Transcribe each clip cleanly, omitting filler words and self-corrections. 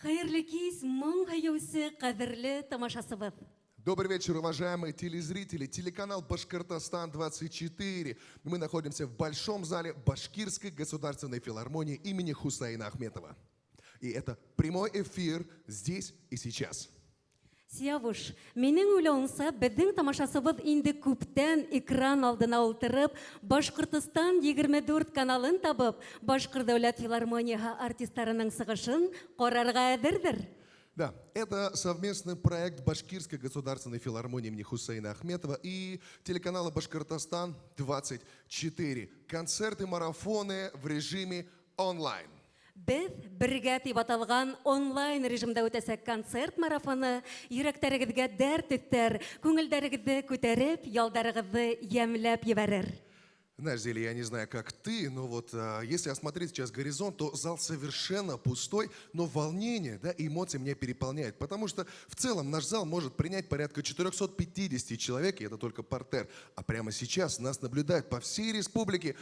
Хәерле кис, моң һәйәүсе кадерле тамашасыбыз. Добрый вечер, уважаемые телезрители. Телеканал Башкортостан-24. Мы находимся в Большом зале Башкирской государственной филармонии имени Хусейна Ахметова. И это прямой эфир здесь и сейчас. Сиявыш, минең уйлавымча, безнең тамашасыбыз инде күптән экран алдына утырып, Башкортстан 24 каналын табып, Башкорт дәүләт филармонияһы артистларының сыгышын карарга әзердер. Да, это совместный проект Башкирской государственной филармонии имени Хусейна Ахметова и телеканала Башкортостан-24. Концерты-марафоны в режиме онлайн. Без бергә дип аталган онлайн режимда үтәсәк концерт марафоны йөрәкләрегезгә дәрт өстәр, күңелләрегезне күтәреп, ялдарыгызны ямьләп ебәрер. Знаешь, Зели, я не знаю, как ты, но вот если осмотреть сейчас горизонт, то зал совершенно пустой, но волнение, да, и эмоции меня переполняют. Потому что в целом наш зал может принять порядка 450 человек, и это только партер. А прямо сейчас нас наблюдают по всей республике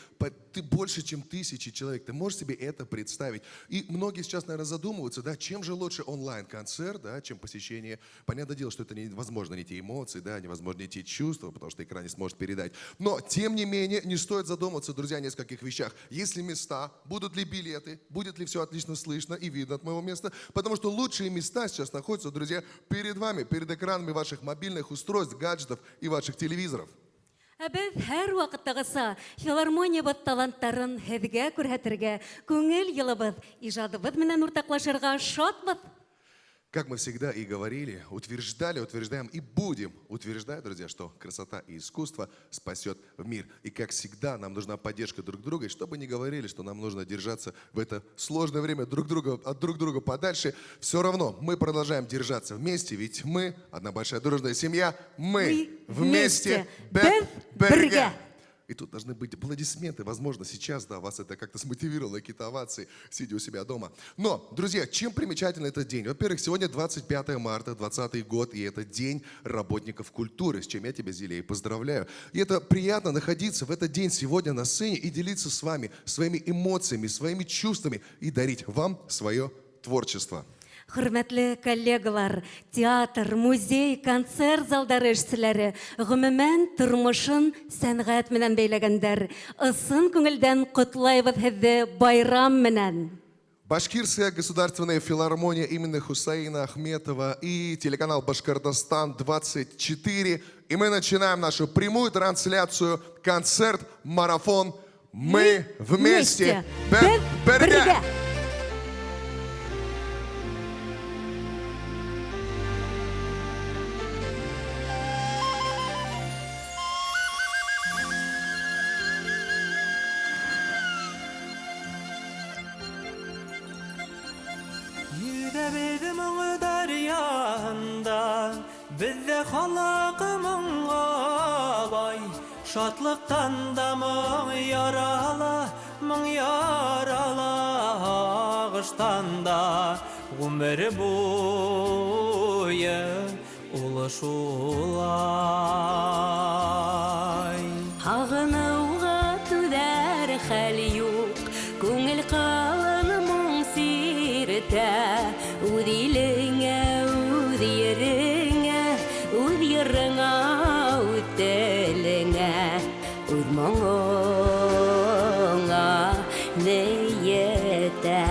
больше, чем 1000 человек. Ты можешь себе это представить? И многие сейчас, наверное, задумываются, да, чем же лучше онлайн-концерт, да, чем посещение. Понятное дело, что это невозможно не те эмоции, да, невозможно не те чувства, потому что экран не сможет передать. Но, тем не менее, не стоит задуматься, друзья, о нескольких вещах. Есть ли места, будут ли билеты, будет ли все отлично слышно и видно от моего места. Потому что лучшие места сейчас находятся, друзья, перед вами, перед экранами ваших мобильных устройств, гаджетов и ваших телевизоров. Без һәр вакыттагыса филармониябыз талантларын һезгә күрһәтергә, күңел йылыбыз, иҗадыбыз менән уртаклашырга шатбыз. Как мы всегда и говорили, утверждали, утверждаем и будем утверждать, друзья, что красота и искусство спасет мир. И как всегда, нам нужна поддержка друг друга. И чтобы не говорили, что нам нужно держаться в это сложное время от друг друга подальше, все равно мы продолжаем держаться вместе, ведь мы одна большая дружная семья, мы вместе, бергә. И тут должны быть аплодисменты. Возможно, сейчас, да, вас это как-то смотивировало, какие-то овации, сидя у себя дома. Но, друзья, чем примечателен этот день? Во-первых, сегодня 25 марта, 2020 год, и это День работников культуры, с чем я тебя, Зилия, поздравляю. И это приятно находиться в этот день сегодня на сцене и делиться с вами своими эмоциями, своими чувствами и дарить вам свое творчество. Хөрмәтле коллегалар, театр, музей, концерт залдары эшчеләре, гомумән тормышын сәнгать менән бәйләгәндәр. Ысын күңелдән котлайбыз һезне байрам менән. Башкирская государственная филармония имени Хусейна Ахметова и телеканал Башкортостан-24. И мы начинаем нашу прямую трансляцию, концерт-марафон «Мы вместе». Бергә! Bizde halakımın ağabey, şatlıktan da mın yarala, ağıştan da ömür boyu ulaşulay. Ağınığa tüder xəl yox, көңіл қалынымың сиртә, үз иліңə, үз yerіңə, үз йырыңа, үз теліңə, үз моңыңа не етер.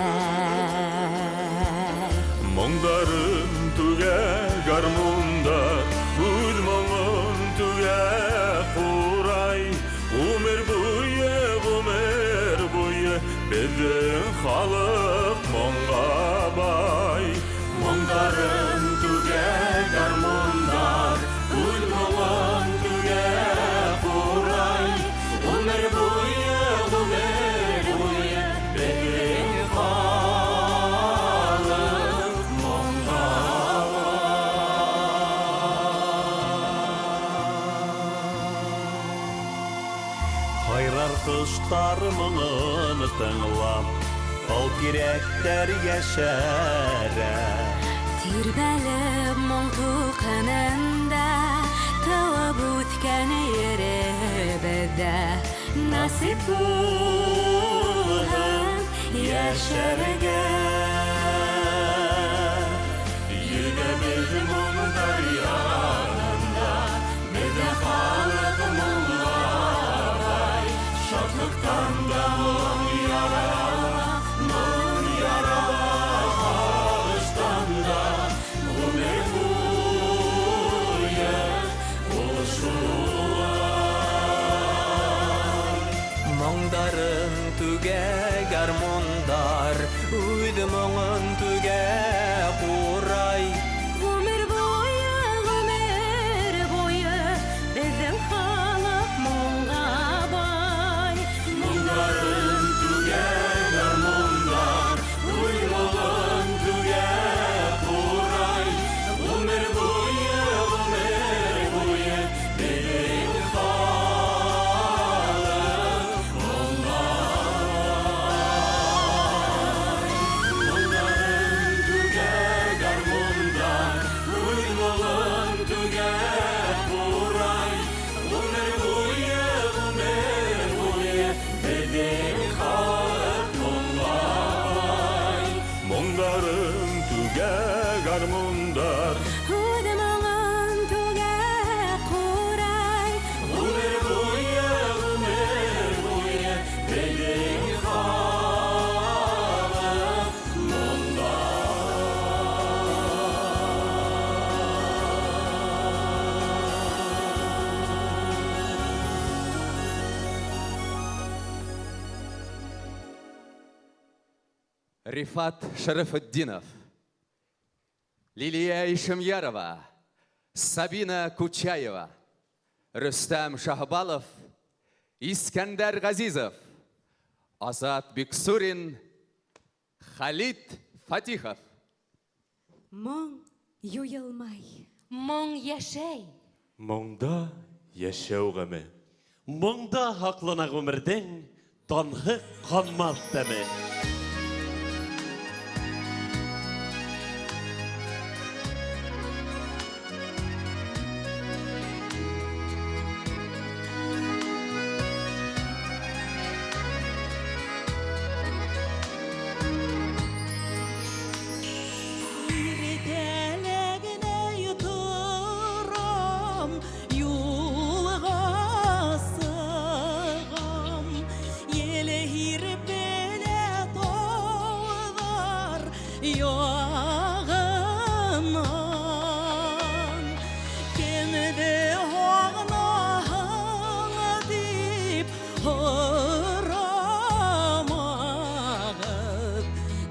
Моңдарын түгә гармундар, үз моңын түгә құрай, өмір бойы біздің халық моңға бай. Моңдарын түгә гармундар, үз моңын түгә құрай, өмір бойы біздің халық моңға бай. Хайрар кыштар моңын тыңлап, ал кирәктәр яшәрә. Тирбәлеп моңлы канында, тавып үткән еребездә, насип булһын яшәргә. Үйді мұңын түге құрай Ғұмыр бойы біздің халық мұңға бай. Мұңдарын түге гармондар, ұймығын түге құрай. Өмір бойы біздің халық мұңға бай. Мұңдарын түге гармондар, ұймығын түге құрай. Өмір бойы біздің халық мұңға бай. Мұңдарын түге гармондар, Үйді мұңын түге құрай. өмір бойы біздің халық мұңға Рифат Шарафутдинов, Лилия Ишемьярова, Сабина Кучаева, Рустам Шахбалов, Искандар Газизов, Азат Биксурин, Халид Фатихов. Мұң юйылмай. Мұң яшәй. Мұңда яшәү гаме. Мұңда хаклана гомердең танһы канмас тәме. Иртәлегенә йотырам, юлга сыгам. Еле һирпеле тауҙар яғынан. Кемде һағнаһың дип һорамағып,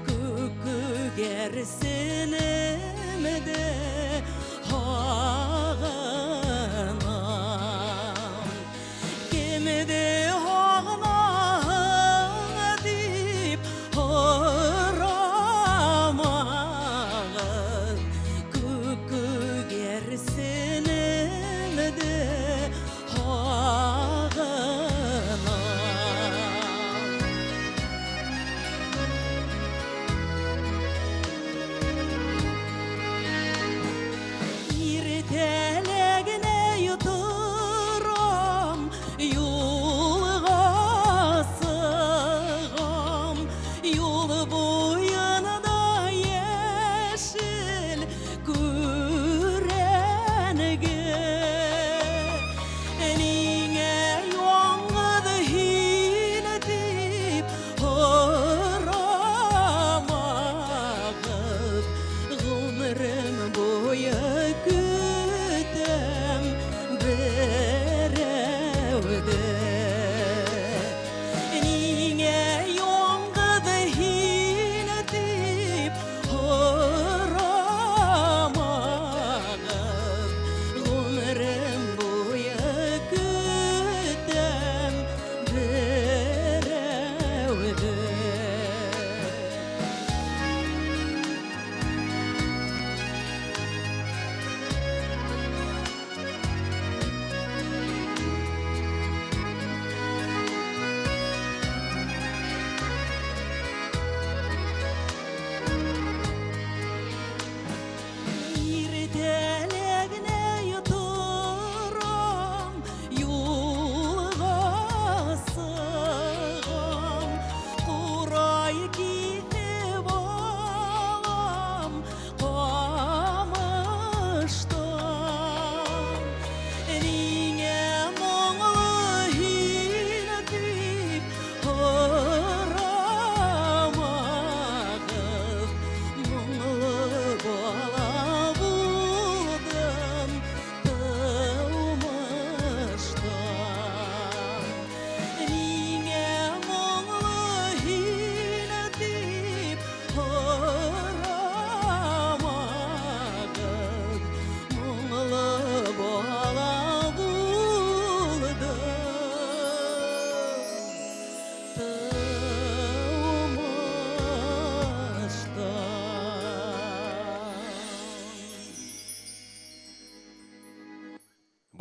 күгәрсенемде һағынан. Кемде һағнаһың дип һорамағып, күгәрсенемде һағынан.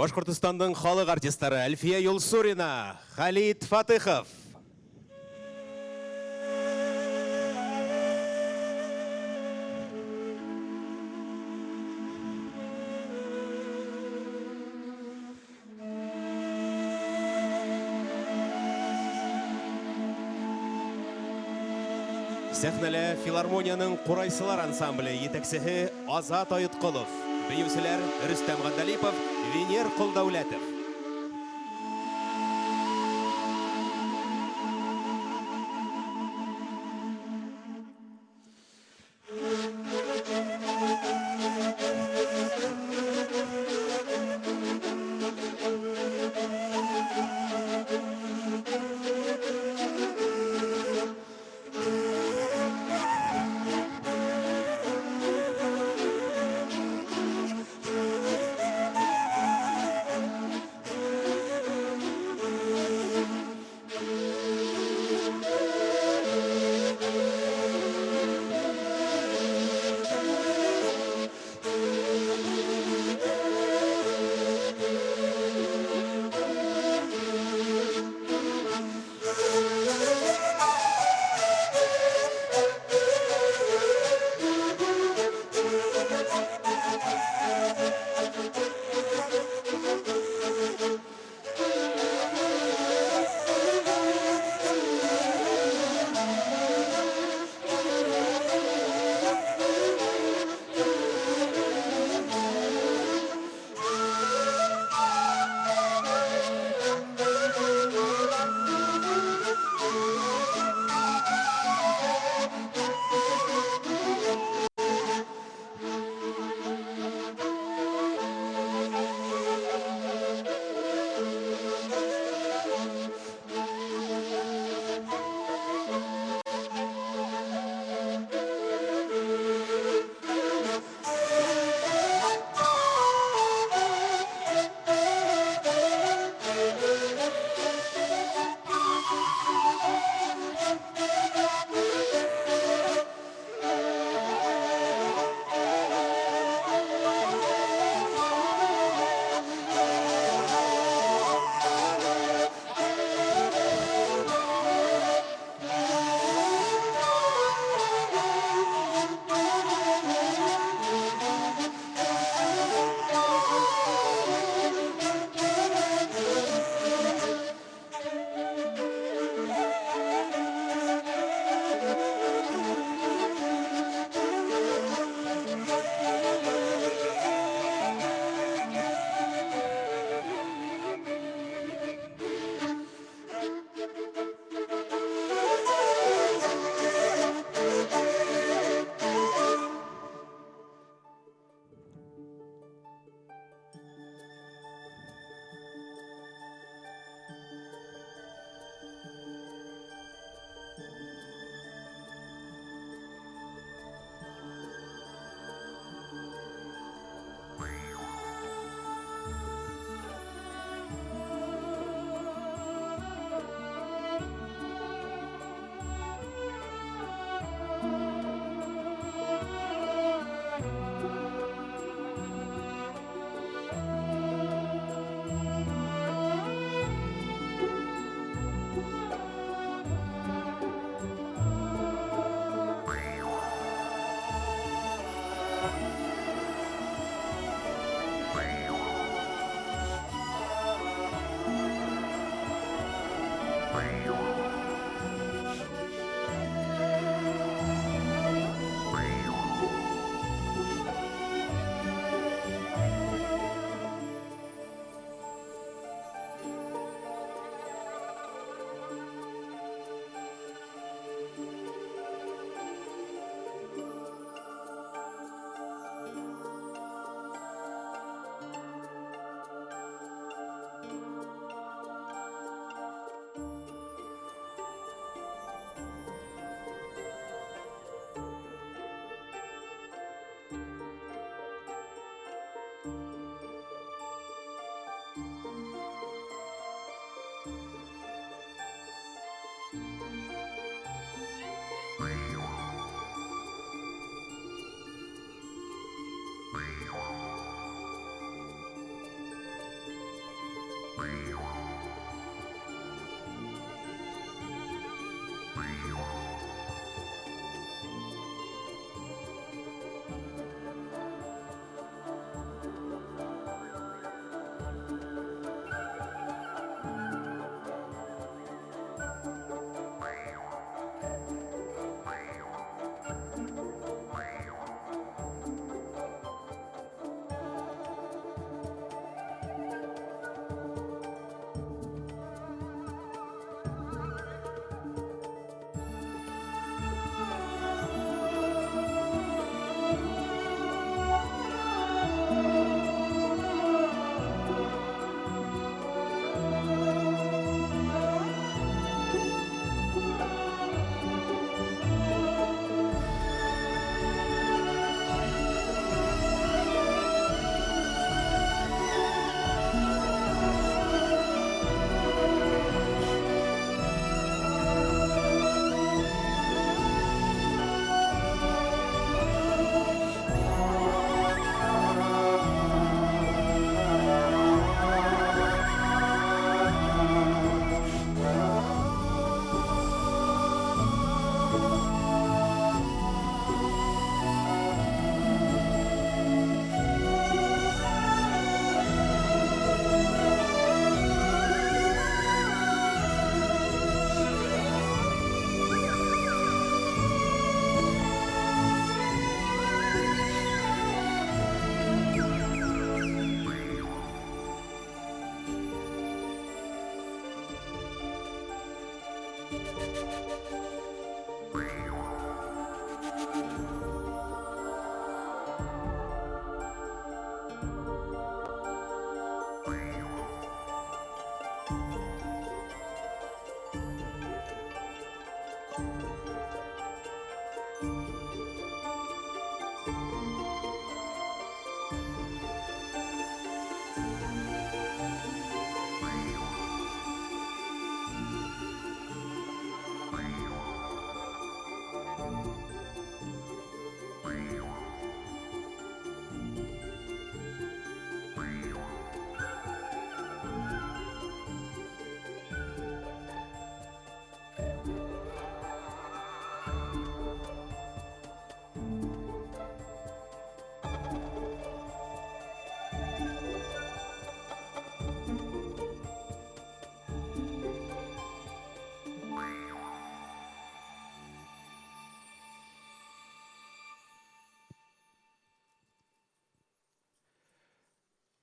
Башқұртстанның халық артистері Әлфия Юлсурина, Халид Фатыхов. Сәхнәле филармонияның Қурайсылар ансамблі етексігі Азат Айытқұлов, бейеусілер Рүстәм Ғандалипов, Венер Құлдауләтов.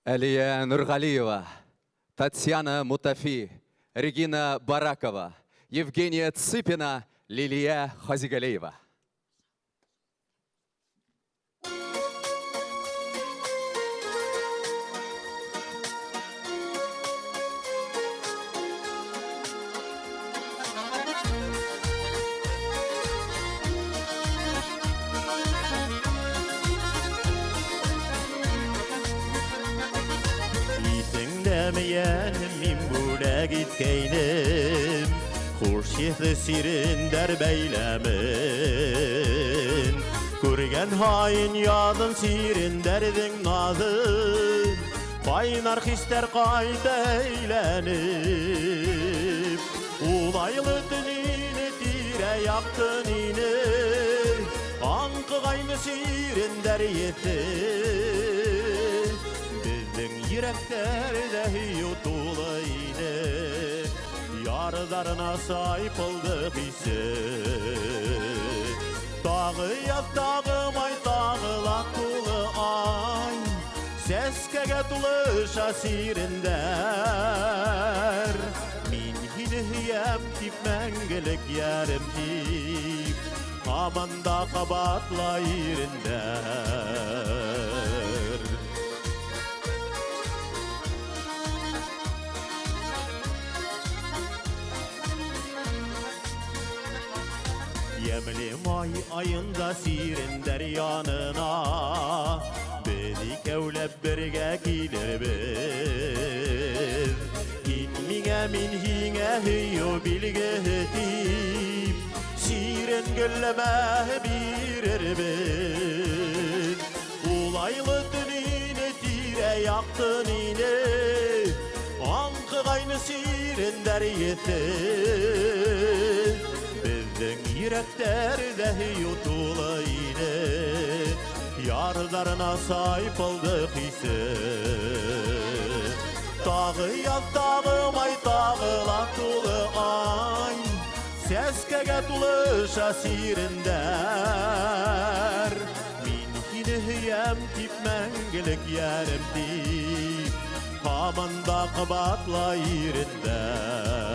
Әлия Нұрғалиева, Татьяна Мутафи, Регина Баракова, Евгения Цыпина, Лилия Хазигалеева. Demeyenim min bule gitkeynim Hurşihli sirinder beylemin Kurgen hain yadın sirin derdin nazın Baynar hister kayt eylenip Ulaylı dünini dire yaktın ini Ankı gaynı sirin der yetim Yüreklerde yutulaydı Yarlarına sahip olduk ise Dağı yaz dağım ay dağılak dolu ay Seskege dolu şasirinler Min hinihiyem tip mengelik yerim tip Amanda kabatla yerinder Yemli may ayında sirinler yanına Beni kevlep birge gelir biz Hinmine min hine hiyo bilgetip Sirin gülleme birir biz Ulaylı dünine tire yaktın ine Ankı gaynı sirinler yetir Yüreklerde yutulaydı Yarlarına sahip olduk ise Dağı yaz dağım ay dağılak dolu ay Seskege dolu şasirinler Min hinihiyem tip mengelik yerim tip Hamanda kabatla yerinder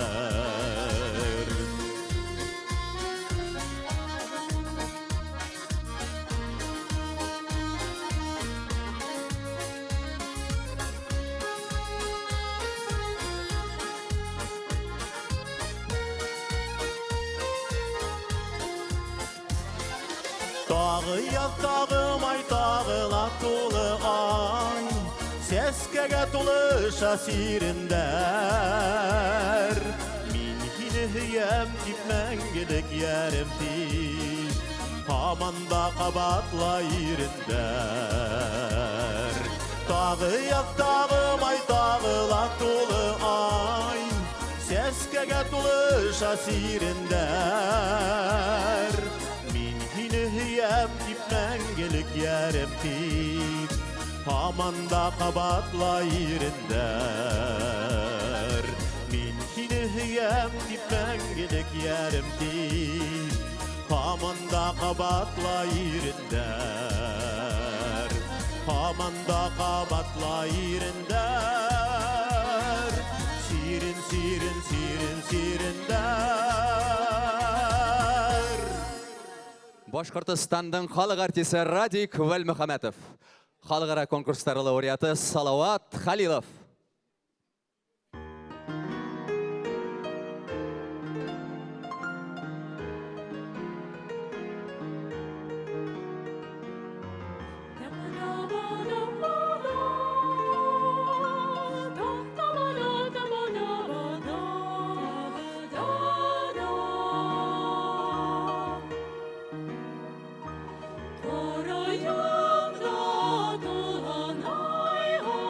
Dağı yaz dağım ay dağılak dolu ay Seskege dolu şasirinler Min hinihiyem tip mengelik yerim tip Hamanda kabatla yerinder Dağı yaz dağım ay dağılak dolu ay Seskege dolu şasirinler Hinihiyem tip mengelik yerim tip Hamanda kabatla yerinder Min hinihiyem tip mengelik yerim tip Hamanda kabatla yerinder Hamanda kabatla yerinder Sirin sirin sirin sirinder Башқұртыстанның халық артисі Радик Вәлмұхамәтов. Халықара конкурстары лауреаты Салауат Халилов. Toro yom do do hanai ho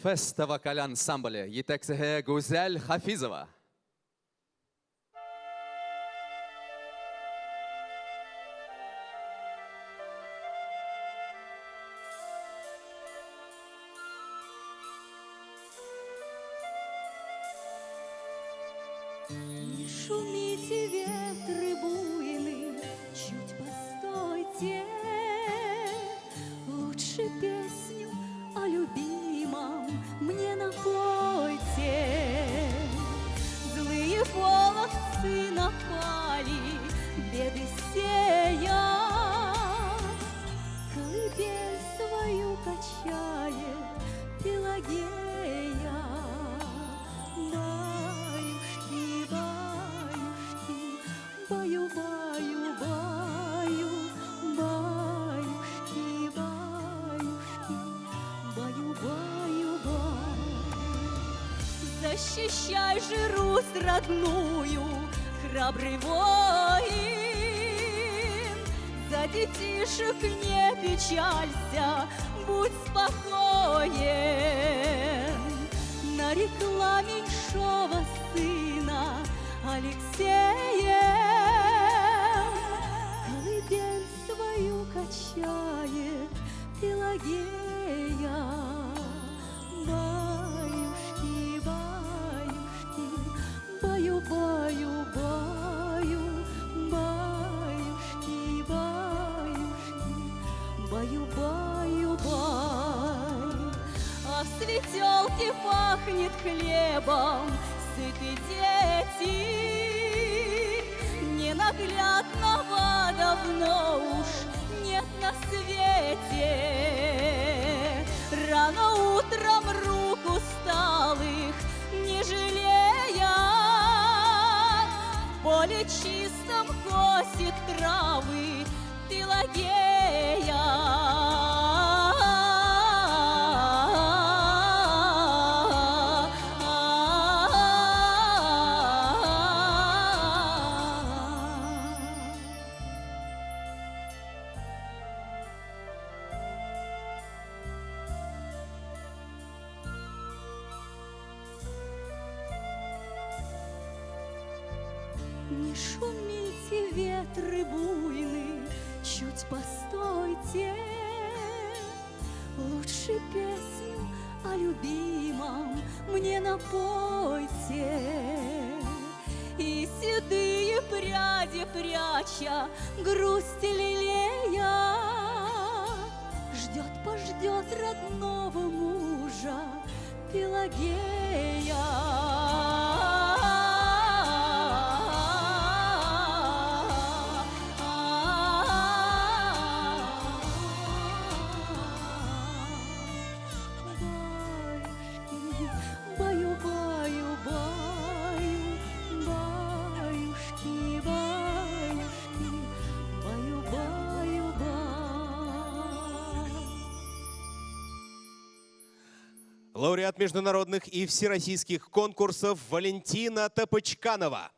Феста вокаль ансамблі етексіге Гузель Хафизова. Не шумите, ветры буйны, чуть постойте. Лучше песню о любимом мне напойте. Злые половцы напали, беды сея. Колыбель свою качает Пелагея. Баю, баю, баю, баюшки, баюшки, баю, баю, баю. Защищай же Русь родную, храбрый воин. За детишек не печалься, будь спокоен. Нарекла меньшого сына Алексеем. Колыбель свою качает Пелагея. Баюшки, баюшки, баю, баю, баю, баюшки, баюшки, баю, баю, баю. А в светелке пахнет хлебом сыты дети. Ненаглядного давно уж нет на свете. Рано утром рук усталых не жалея, в поле чистом косит травы Пелагея. Не шумите, ветры буйны, чуть постойте. Лучше песню о любимом мне напойте. И седые пряди пряча, грусть лелея, ждет родного мужа Пелагея. Баю, баю, баю, баюшки, баюшки, баю, баю, баю. Лауреат международных и всероссийских конкурсов Валентина Топочканова.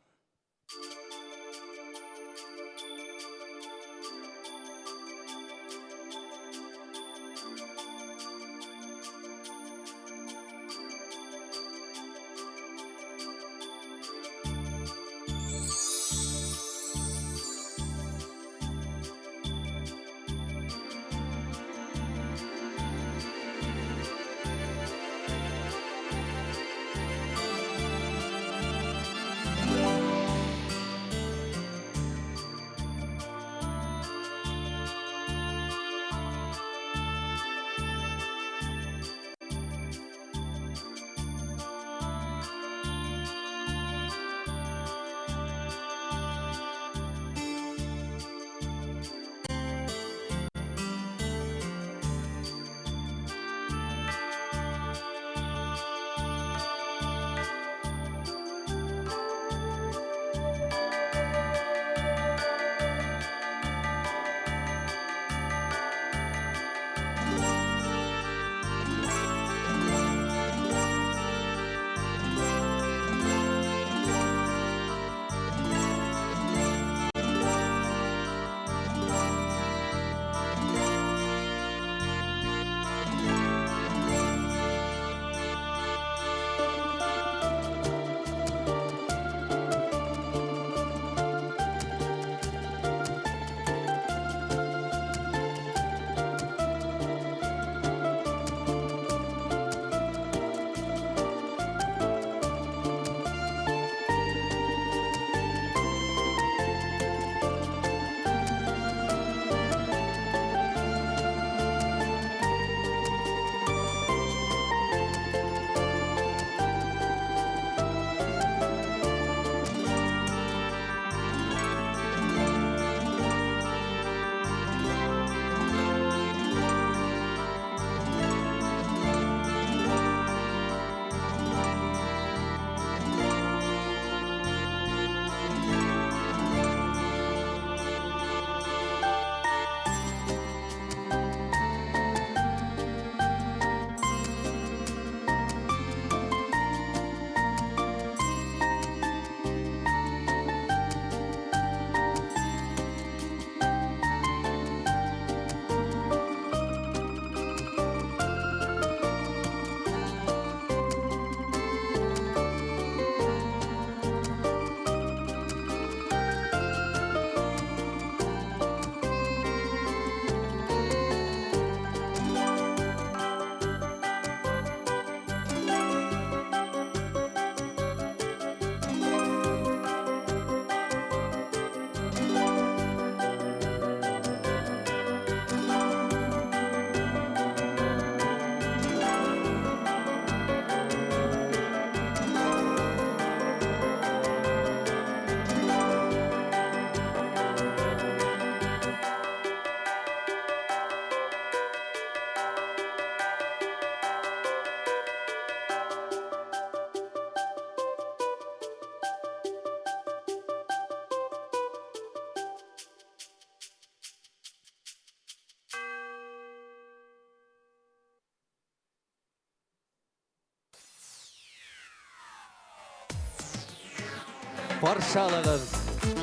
Баршалығыз.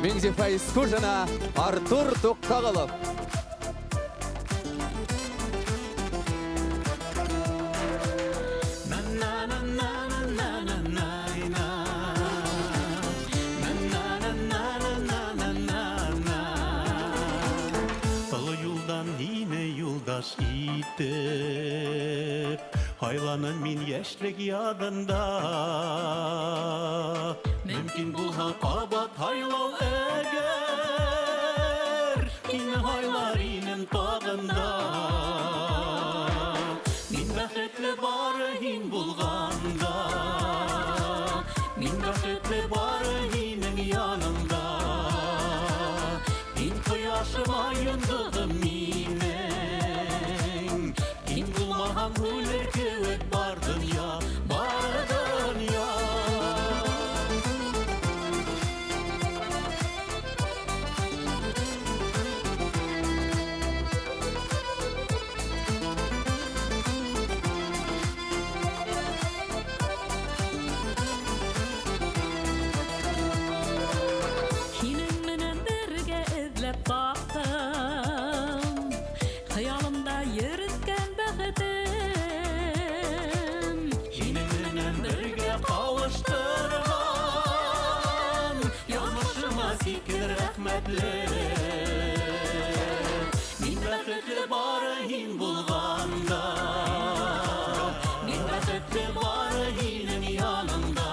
Меңзефай Скужина, Артур Тоқтағылов. Yoldaş itip haylanın min yeşrek yadında mümkün bulha qabat haylav eğer yine haylar inin tağında min bəxetli barı hin bulğanda min bəxetli barı hinin yanında hin kıyaşıma yındığım Güller kıvık bardın ya, bardın ya. Kimin menen birge izlep baktım Hayalimda yürütken bəxetim Sikir rəhmətli Min bəxetli barı hin bulğanda Min bəxetli barı hinin yanında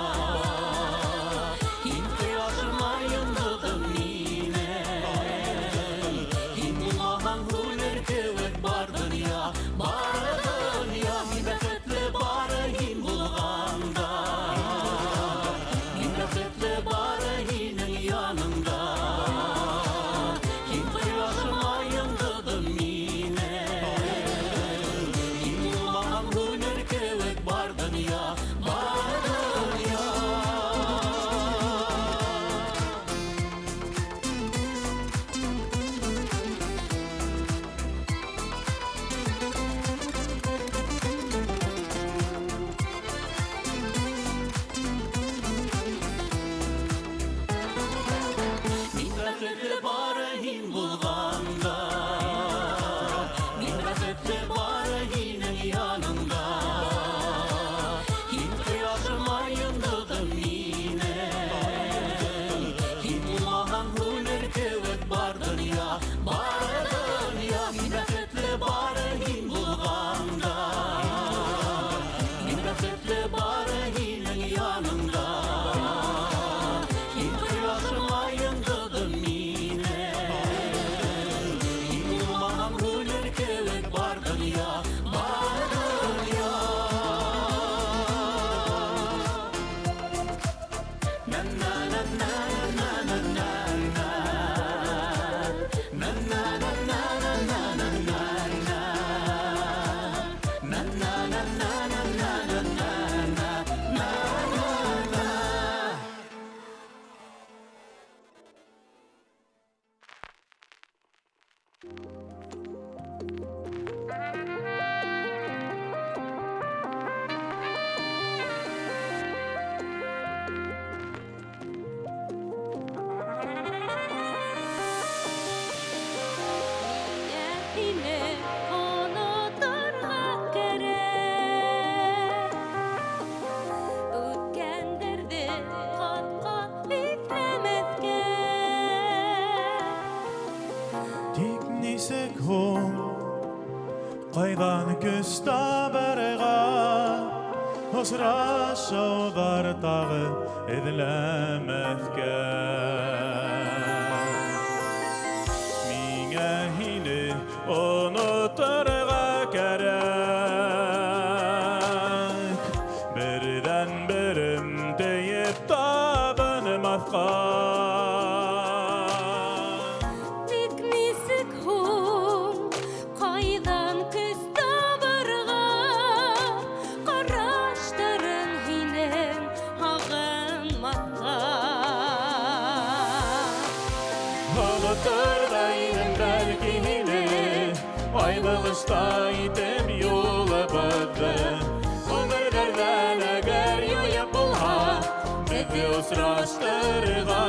Hin kıyaşıma yındığım mine Hin bulmağan hüller kıvık bardın ya Bardın ya Min bəxetli barı hin bulğanda Min bəxetli barı hinin yanında Qaydan küsta barığa Osra şovlar tağı edilemezke Mine hini unuturga gerek Birden birim deyip tabanımazka Ayrılışta idim yolabıdı Ömürlerden eğer yoya bulha Bizi usraştırga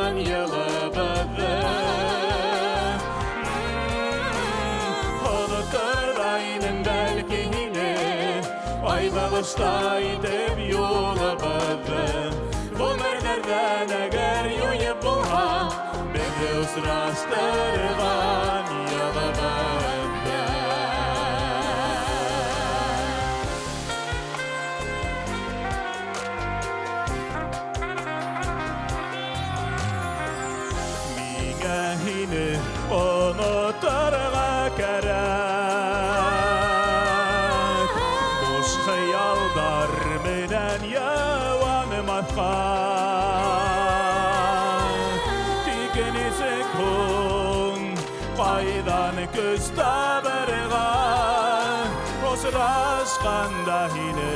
Aymalıştaydım yolumuzdan Ömürlerden eğer yoyup bulha Beni usraştırgan yolumuzdan Mine hini unuturga kerek Boş hayallar menen yavanmakka Tikinizek hun Qaydan göz tabırga Osraşqanda hini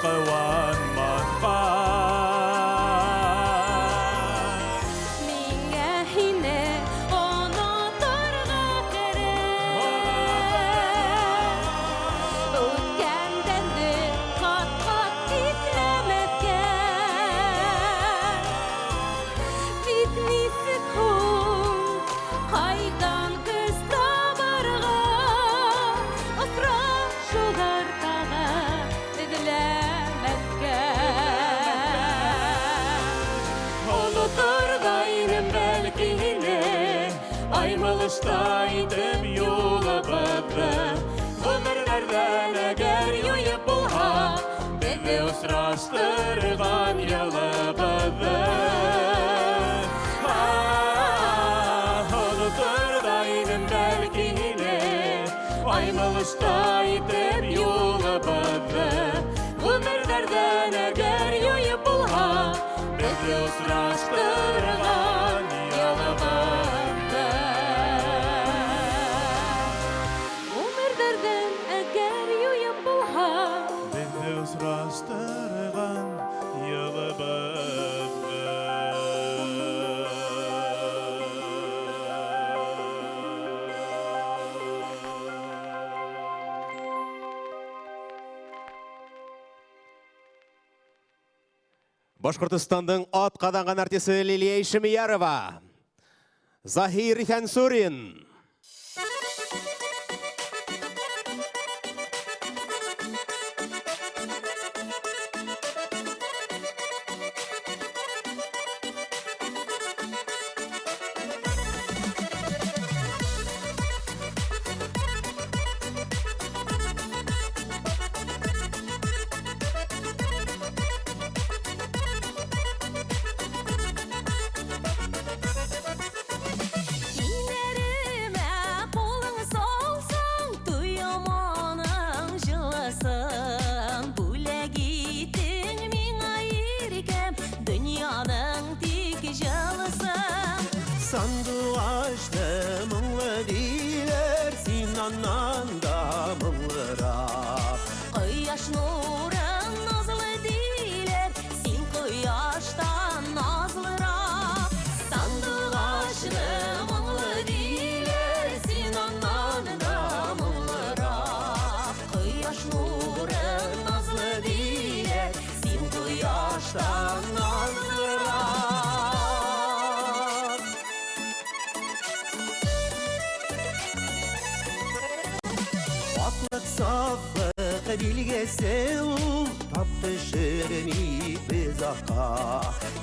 qıvanmakka Миңә һине онотырга кирәк. Үткәндәнде кат-кат тикләмәскә. Бит нисек һуң кайдан көз табарга. Осрашулар тагы эзләмәскә. Unuturgaydım belki yine Aymalıştaydım yolumuzdan Ömürlerden eğer yoyup bulha Bizi usraştırgan yolumuzdan Unuturgaydım belki yine Aymalıştaydım yolumuzdan Ömürlerden eğer yoyup bulha Bizi usraştırgan yolumuzdan Өмірдерден әгәр юйып булһа, Bizi usraştırgan Башқұртыстандың ат қаданған артисі Лилия Ишемиярова. Захир Хансурин. Кинеріме қолың солсың, тұйымының жылысын. Бөлек еттің меңа еркем, дүнияның тек жылысын. Sandıqaşlı мұңлы дейлер, сен аннан да мұңлырақ. Құяш нұрын назлы дейлер, сен құяштан назлырақ. Сандуғашны мұңлы дейлер, сен аннан да мұңлырақ. Құяш нұрын назлы дейлер, сен құяштан назлырақ. Атлық сафлық білгесі ұл, тапты шырмей біз ақа.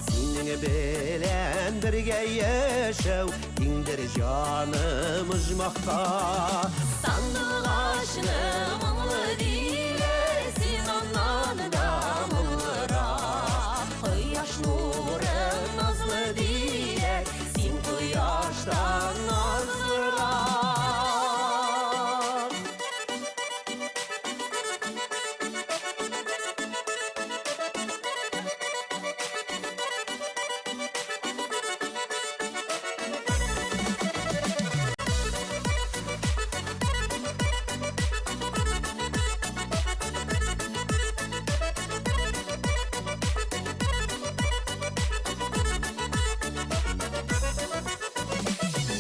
Сенің білән бірге ешәу, еңдір жаным ұжмаққа. Сандуғашны мұңлы дейлер, сен аннан да мұңлырақ. Құяш нұрын назлы дейлер, сен құяштан назлырақ.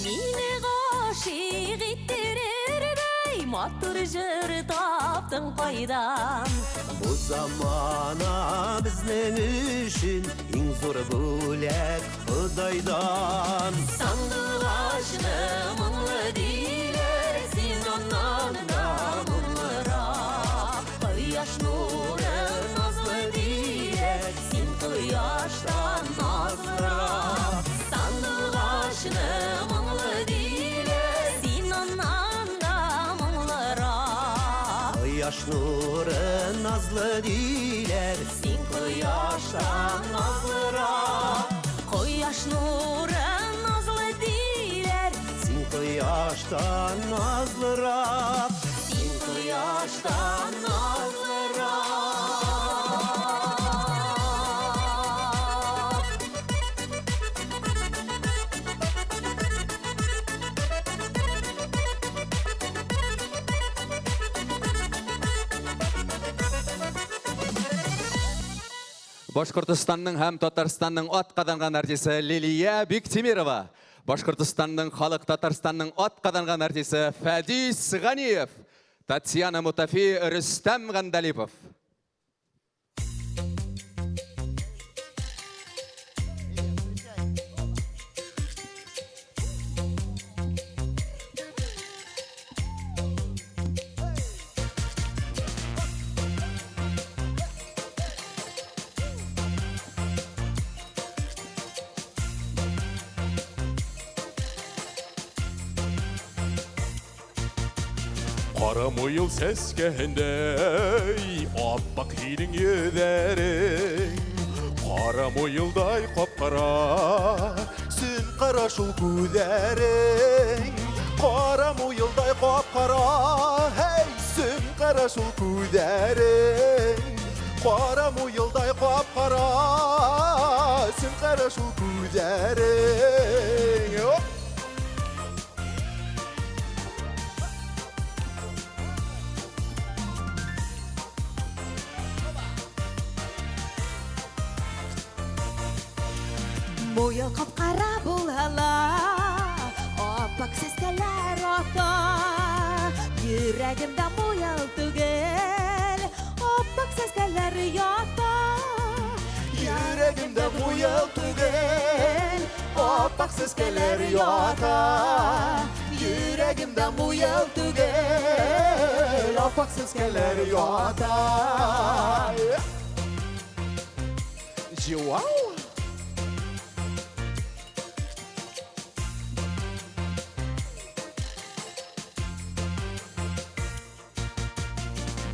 Мені ғашиқ еттірер бәй, матыр жыр таптың қайдан. Бұл замана біздің үшін ең зор бөлек Құдайдан. Сандуғашны мұңлы дейлер, сен оннан да мұңлырақ. Құяш нұры nuru nazlı diler. Син кояштан назлырак, кояш нуры назлы диләр. Син кояштан nazlırak. Син кояштан назлырак. Башқұртыстанның һәм Татарстанның атқаданған артисі Лилия Бектемирова. Башқұртыстанның халық Татарстанның атқаданған артисі Фәдис Ғаниев. Татьяна Мутафи, Рүстәм Ғандалипов. Қара мойыл сәскәһендей аппақ хидің езәрің, қара мойылдай қап-қара сүн қара шул күзәрің, қара мойылдай қап-қара hey, сүн қара шул күзәрің, қара мойылдай қап-қара сүн қара шул күзәрің. Мойыл қап-қара болғала, аппақ сәскәләр ата. Йөрәгемдә мойыл түгел, аппақ сәскәләр ята. Йөрәгемдә муйыл түгел, аппақ сәскәләр ята. Йөрәгемдә муйыл түгел, аппақ сәскәләр ята. Жуау!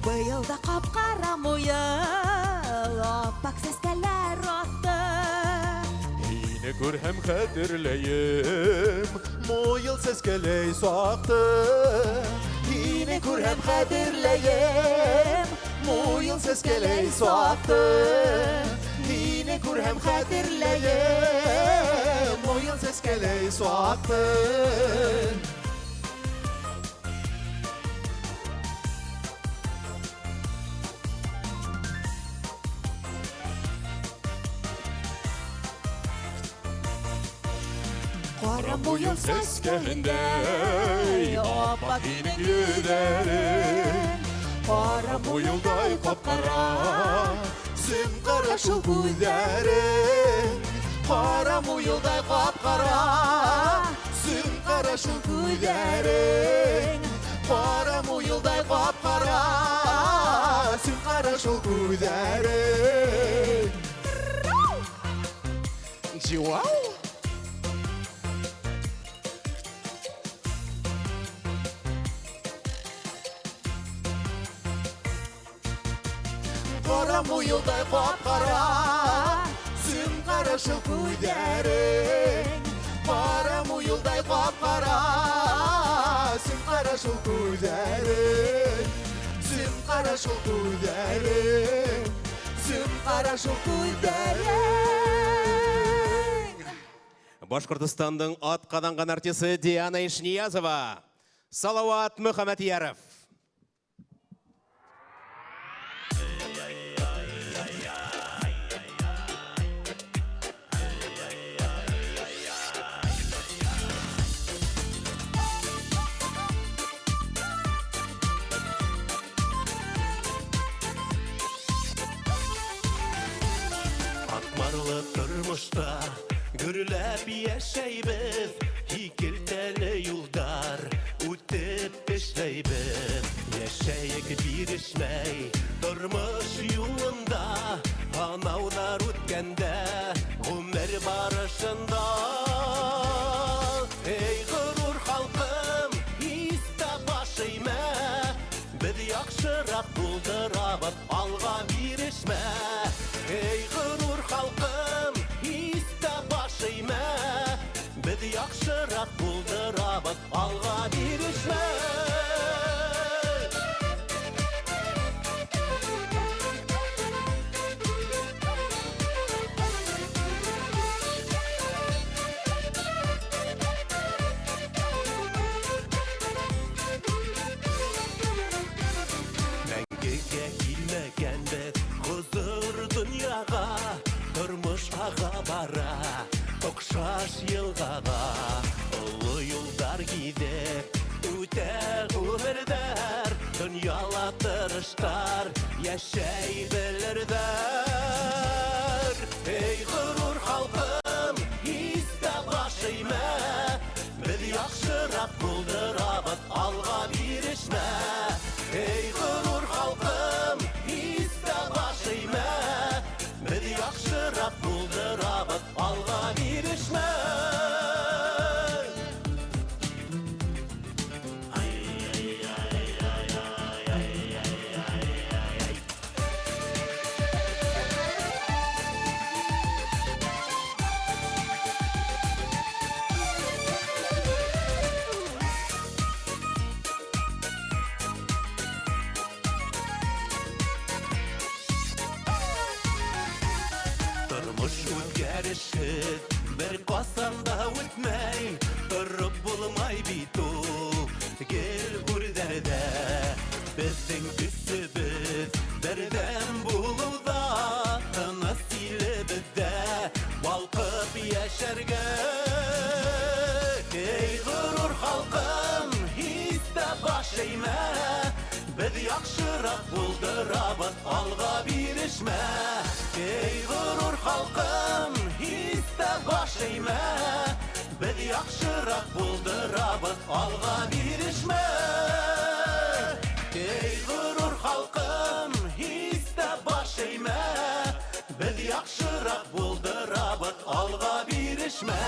Быйылда қап-қара мойыл, аппақ сәскәләр ата. Һине күрһәм хәтерләйем, муйыл сәскәләй сақты. Һине күрһәм хәтерләйем, муйыл сәскәләй сақты. Һине күрһәм хәтерләйем, муйыл сәскәләй сақты. Қара мойыл сәскәһендей аппақ һинең йөҙәрең, қара муйылдай қап-қара сүн қара шул күҙәрең, қара муйылдай қап-қара сүн қара шул күҙәрең, қара муйылдай қап-қара сүн қара шул күҙәрең. Жуау! Қара муйылдай қап-қара сүн қара шыл күҙәрең, қара муйылдай қап-қара сүн қара шыл күҙәрең, сүн қара шыл күҙәрең, сүн қара шыл күҙәрең. Башқұртыстанның атқаданған артисі Диана Ишниязова. Салауат Мұхаммадияров. Атмарлы тормышта гүрләп яшәйбез, икелтәле юлдар үтеп эшләйбез. Яшәйек бирешмәй тормыш юлында, анаулар үткәндә гомер барышында. Эй горур халкым, истә башыйма, без яхшырак абыт алға бирешмә. Ей ғұрур халқым, истә башыймә. Біз яқшырақ бұлдырабыт алға бирешмә. Мәңгіге келмегенбіз хұзыр дүнияға, тұрмыш аға бара, тоқшаш елғаға. Ұлы юлдар кейдеп, өте ғұмырдар, дүнияла тырыштар, яшай білірдер. Ей ғұрур халқым, истә башыймә. Біз яқшырақ бұлдырабыт алға бирешмә. Ей ғұрур халқым, истә башыймә. Біз яқшырақ бұлдырабыт алға бирешмә. Тұрмыш өзгеріші бір қасанда өтмей, тұрып болмай биту кел көрдерді. Біздің түсібіз бірден болуда, тыныс силі бізді балқып яшәрге. Ей ғұрур халқым, истә башыймә. Біз яқшырақ бұлдырабыт алға бирешмә. Ей ғұрур халқым, истә башыймә. Біз яқшырақ бұлдырабыт алға бирешмә. Ей ғұрур халқым, истә башыймә. Біз яқшырақ бұлдырабыт алға бирешмә.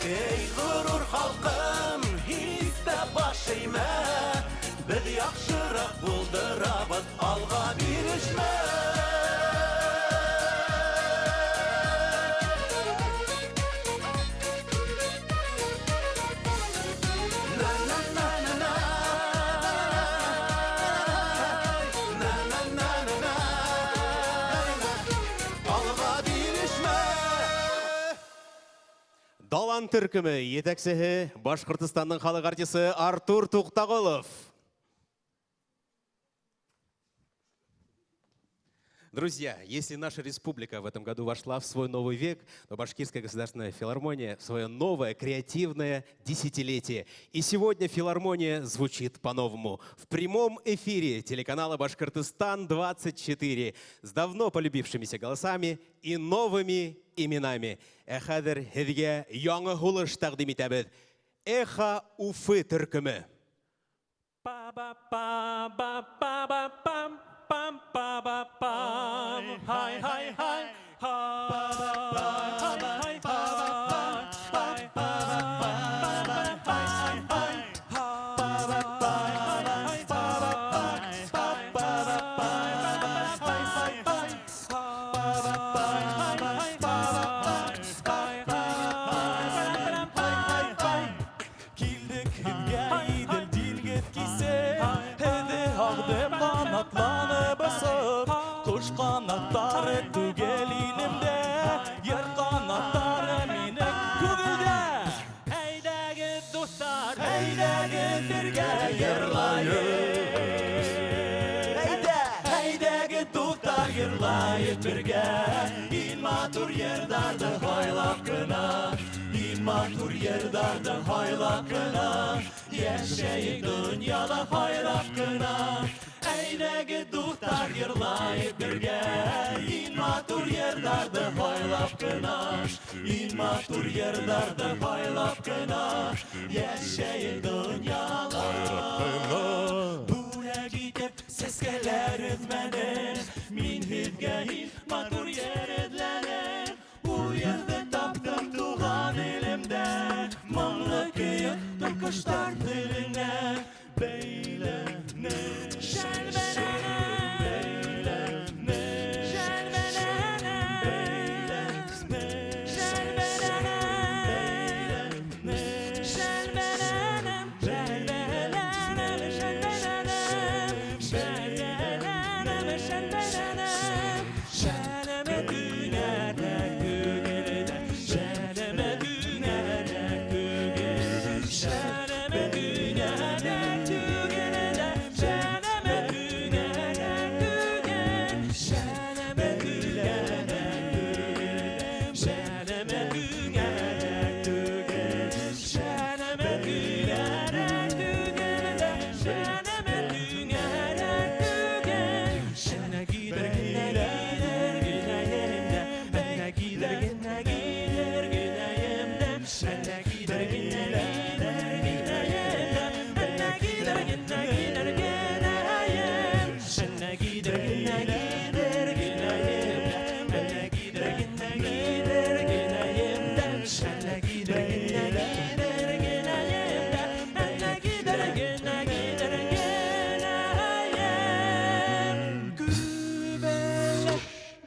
Ей ғұрур халқым, истә башыймә. Біз яқшырақ бұлдырабыт алға бирешмә. Алға бирешмә. Далан түркімі етәксігі Башқұртыстанның халық артисі Артур Туқтағұлов. Друзья, если наша республика в этом году вошла в свой новый век, то Башкирская государственная филармония в свое новое креативное десятилетие. И сегодня филармония звучит по-новому. В прямом эфире телеканала Башкортостан-24 с давно полюбившимися голосами и новыми именами. Хәзер һеҙгә яңы һулыш тәҡдим итәбеҙ. Эхо Уфы төркөмө. Pam pa ba pam, hi hi hi, Kuş kanatları tügel ilimde, yer kanatları minik kügülde. Heydegi dostlar, heydegi birge yırlayıp. Heydegi dostlar yırlayıp birge. İlmatur yerdardı haylap kına. İlmatur yerdardı haylap kına. Yaşayık dünyada haylap kına. Eydegi duhtar yırlayıp birge. İlmatur yerdardı haylap kına. İlmatur yerdardı haylap kına. Yaşayık dünyalar. Buraya gidip seskeler üzmenir. Min hizge ilmatur yer edlenir. Bu yerde taptım tuğan elimde. Manlı kıyık kuşlar diline. Beylenir. Şerbelenir.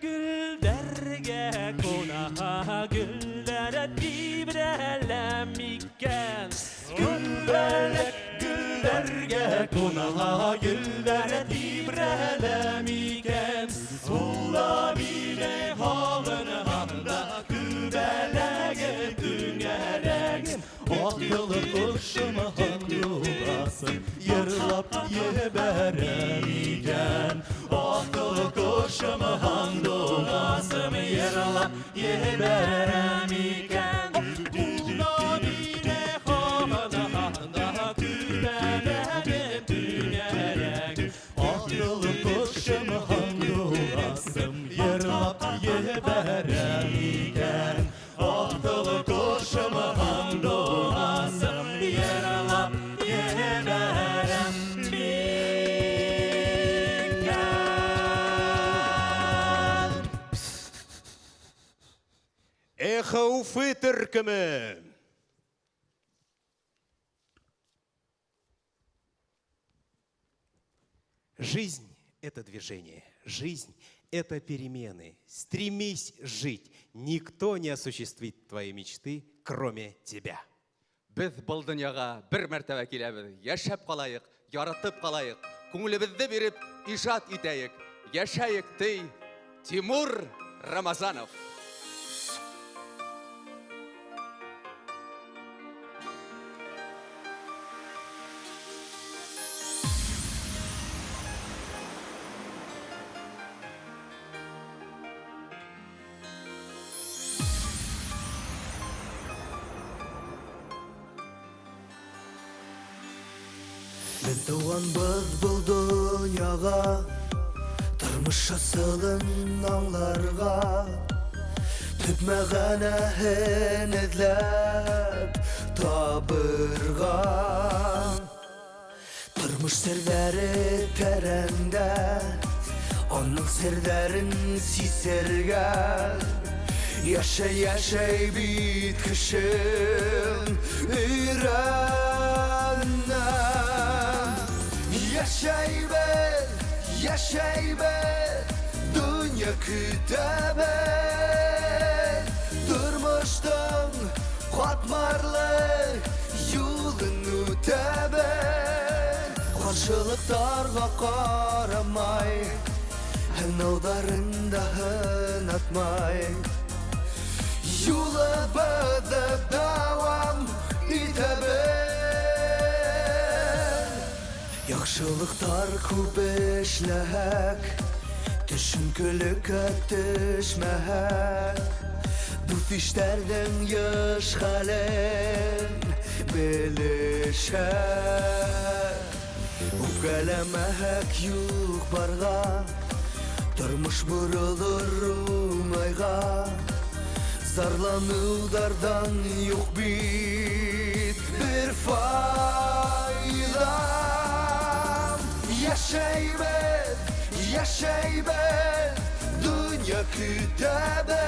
Güllerge konağa güllere dibrelemiken Güllerge konağa güllere dibrelemiken Ulla bile halını handa gübelege düngeregin Atlı kuşumu handulasın Yarılap yeberemiken Atlı kuşumu handulasın Yarılap yeberemiken Ulla bile halını handa gübelege düngeregin Atlı kuşumu handulasın Yarılap yeberemiken Atlı kuşumu handulasın Yarılap yeberemiken Эхо Уфы Türkümü. Жизнь – это движение, жизнь – это перемены. Стремись жить. Никто не осуществит твои мечты, кроме тебя. Біз бұл дүнияға бір мәртебе келеміз. Яшап қалайық, яратып қалайық, көңілімізді беріп, ижад етейік. Яшайық дей Тимур Рамазанов. Biz doğanbız бұл дүнияға Тұрмыш жасылын аңларға Түп мәғәнәһен эзләп табырға Тұрмыш серләре тәрәндә Оның серләрен сисергә Яшай бит кешем өйрәннәм Yaşay ben dünya kütəbən Durmuşdum katmarlı yolun ötəbən Qarşılıqlarga qaramay Hınavdarında hınatmay Yolubuzda davam etəbən Yaxşılıqlar көп эшләһәк Төшенкеліккә төшмәһәк Дуст-иштәрнең яш хәлен белешәк Үпкәләмәһәк юк барға Тормыш борылыр уңайга Зарланудардан юк бит бер файда Yaşay ben dünya kütəbən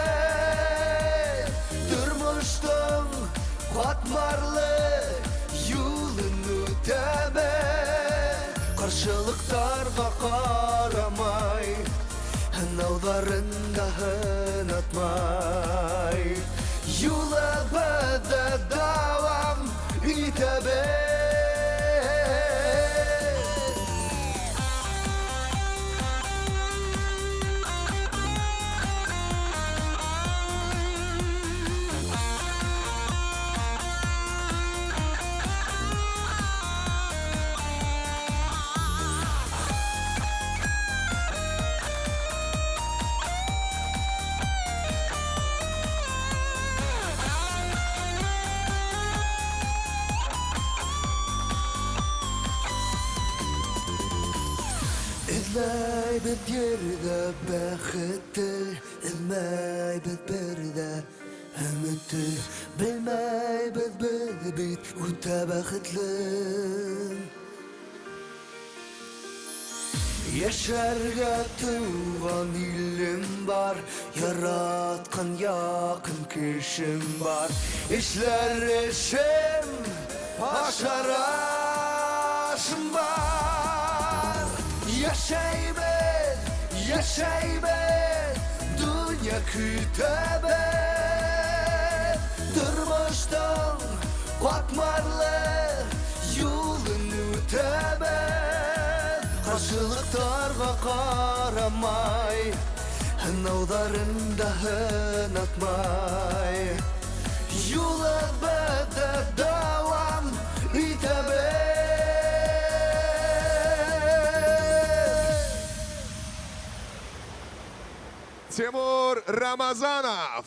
Durmuşdum katmarlı yolun ötəbən Qarşılıqlarga qaramay Hınavdarında hınatmay Yolubuzda davam etəbən İzləybəd yerdə bəxtdir İzləybəd birdə həmiddir Bilmeybiz biz bit Üte baxtlı Yaşarga tuğan ilim var Yaratkan yakın kişim var İşler işim Aşarasım var Yaşaybe Dünya kütebe Durmuştan Korkmarlı Yolun ötebe Karşılıklarga karamay Hınavlarında hınatmay Yola bada devam itebe Тимур Рамазанов.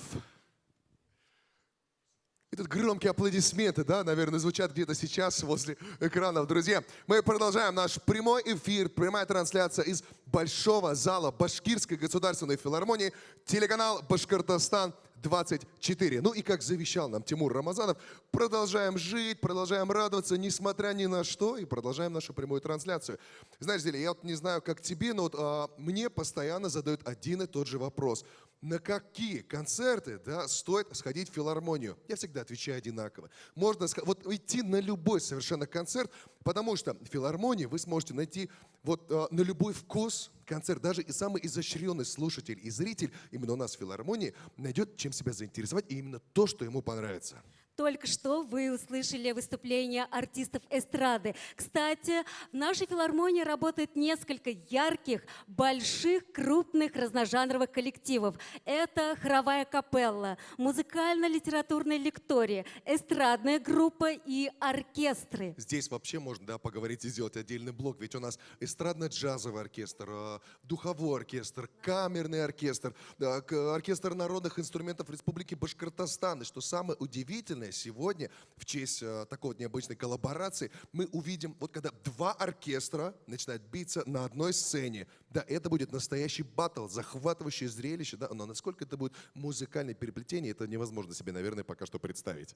И тут громкие аплодисменты, да, наверное, звучат где-то сейчас возле экранов. Друзья, мы продолжаем наш прямой эфир, прямая трансляция из Большого зала Башкирской государственной филармонии, телеканал «Башкортостан-24». Ну и как завещал нам Тимур Рамазанов, продолжаем жить, продолжаем радоваться, несмотря ни на что, и продолжаем нашу прямую трансляцию. Знаешь, Зеля, я вот не знаю, как тебе, но вот, мне постоянно задают один и тот же вопрос. На какие концерты, да, стоит сходить в филармонию? Я всегда отвечаю одинаково. Можно вот идти на любой совершенно концерт, потому что в филармонии вы сможете найти вот на любой вкус концерт. Даже и самый изощренный слушатель и зритель именно у нас в филармонии найдет, чем себя заинтересовать, и именно то, что ему понравится. Только что вы услышали выступления артистов эстрады. Кстати, в нашей филармонии работает несколько ярких, больших, крупных разножанровых коллективов. Это хоровая капелла, музыкально-литературная лектория, эстрадная группа и оркестры. Здесь вообще можно, да, поговорить и сделать отдельный блок, ведь у нас эстрадно-джазовый оркестр, духовой оркестр, камерный оркестр, оркестр народных инструментов Республики Башкортостан. И что самое удивительное, сегодня в честь такой вот необычной коллаборации мы увидим, вот когда два оркестра начинают биться на одной сцене. Да, это будет настоящий баттл, захватывающее зрелище, да, но насколько это будет музыкальное переплетение, это невозможно себе, наверное, пока что представить.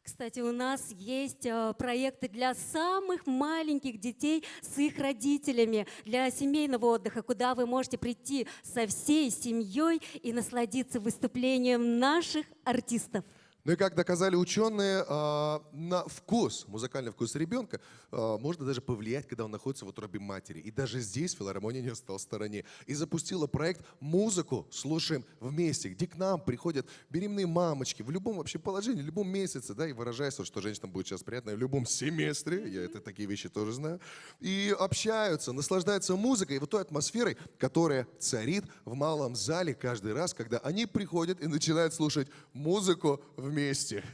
Кстати, у нас есть проекты для самых маленьких детей с их родителями, для семейного отдыха, куда вы можете прийти со всей семьей и насладиться выступлением наших артистов. Ну и как доказали ученые, на вкус, музыкальный вкус ребенка можно даже повлиять, когда он находится в утробе матери. И даже здесь филармония не осталась в стороне. И запустила проект «Музыку слушаем вместе», где к нам приходят беременные мамочки в любом вообще положении, в любом месяце, да, и выражается, что женщинам будет сейчас приятно, в любом семестре, я это такие вещи тоже знаю, и общаются, наслаждаются музыкой и вот той атмосферой, которая царит в малом зале каждый раз, когда они приходят и начинают слушать музыку вместе.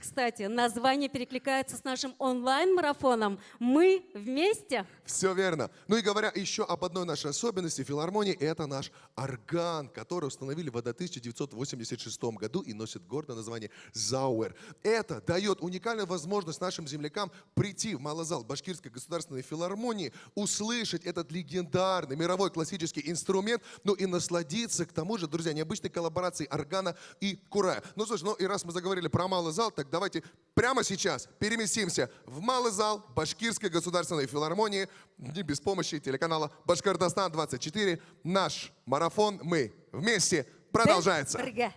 Кстати, название перекликается с нашим онлайн-марафоном «Мы вместе». Все верно. Ну и говоря еще об одной нашей особенности филармонии, это наш орган, который установили в 1986 году и носит гордое название «Зауэр». Это дает уникальную возможность нашим землякам прийти в малый зал Башкирской государственной филармонии, услышать этот легендарный мировой классический инструмент, ну и насладиться, к тому же, друзья, необычной коллаборацией органа и курая. Ну, слушай, ну и раз мы заговорили про малый зал, так давайте прямо сейчас переместимся в малый зал Башкирской государственной филармонии, не без помощи телеканала Башкортостан-24. Наш марафон «Мы вместе» продолжается. Бірге.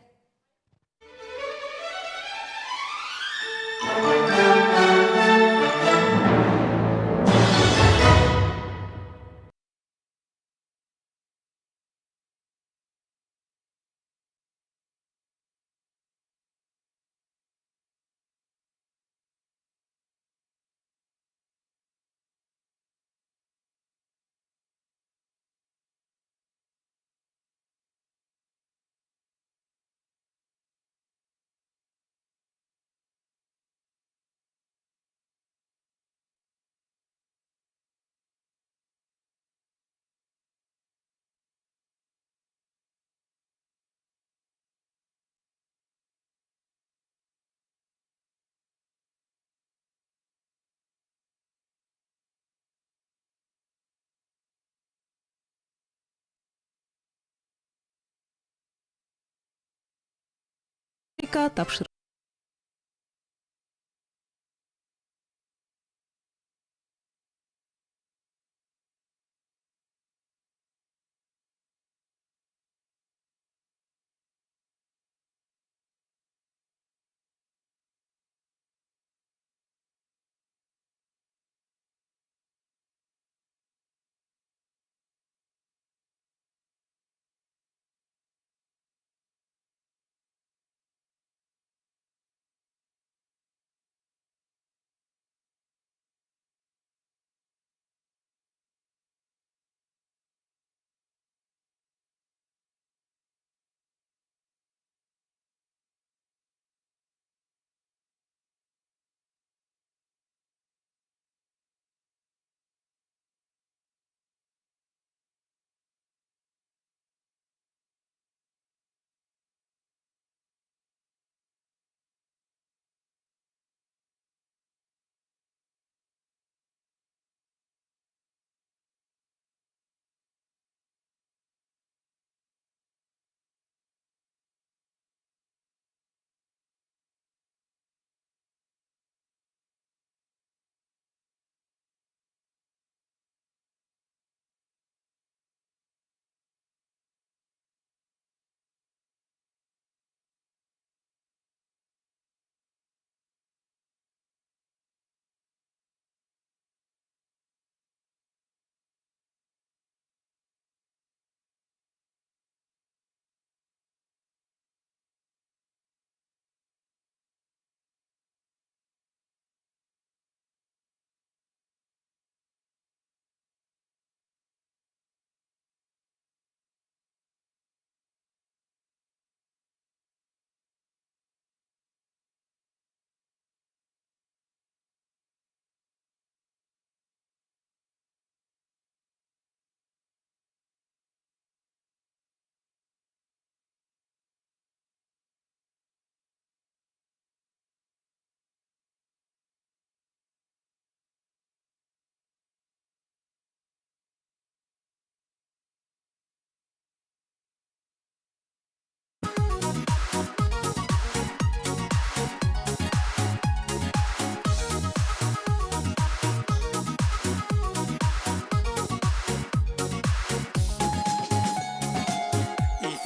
Тапшыр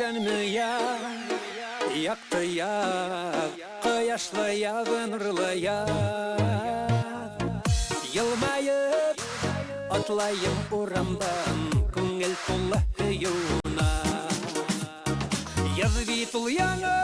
Исән мия, яқты як, кояшлы ягы, нурлы як. Елмайып, атлайым урамдан, күңел тулы юна. Яз бит ул яңы,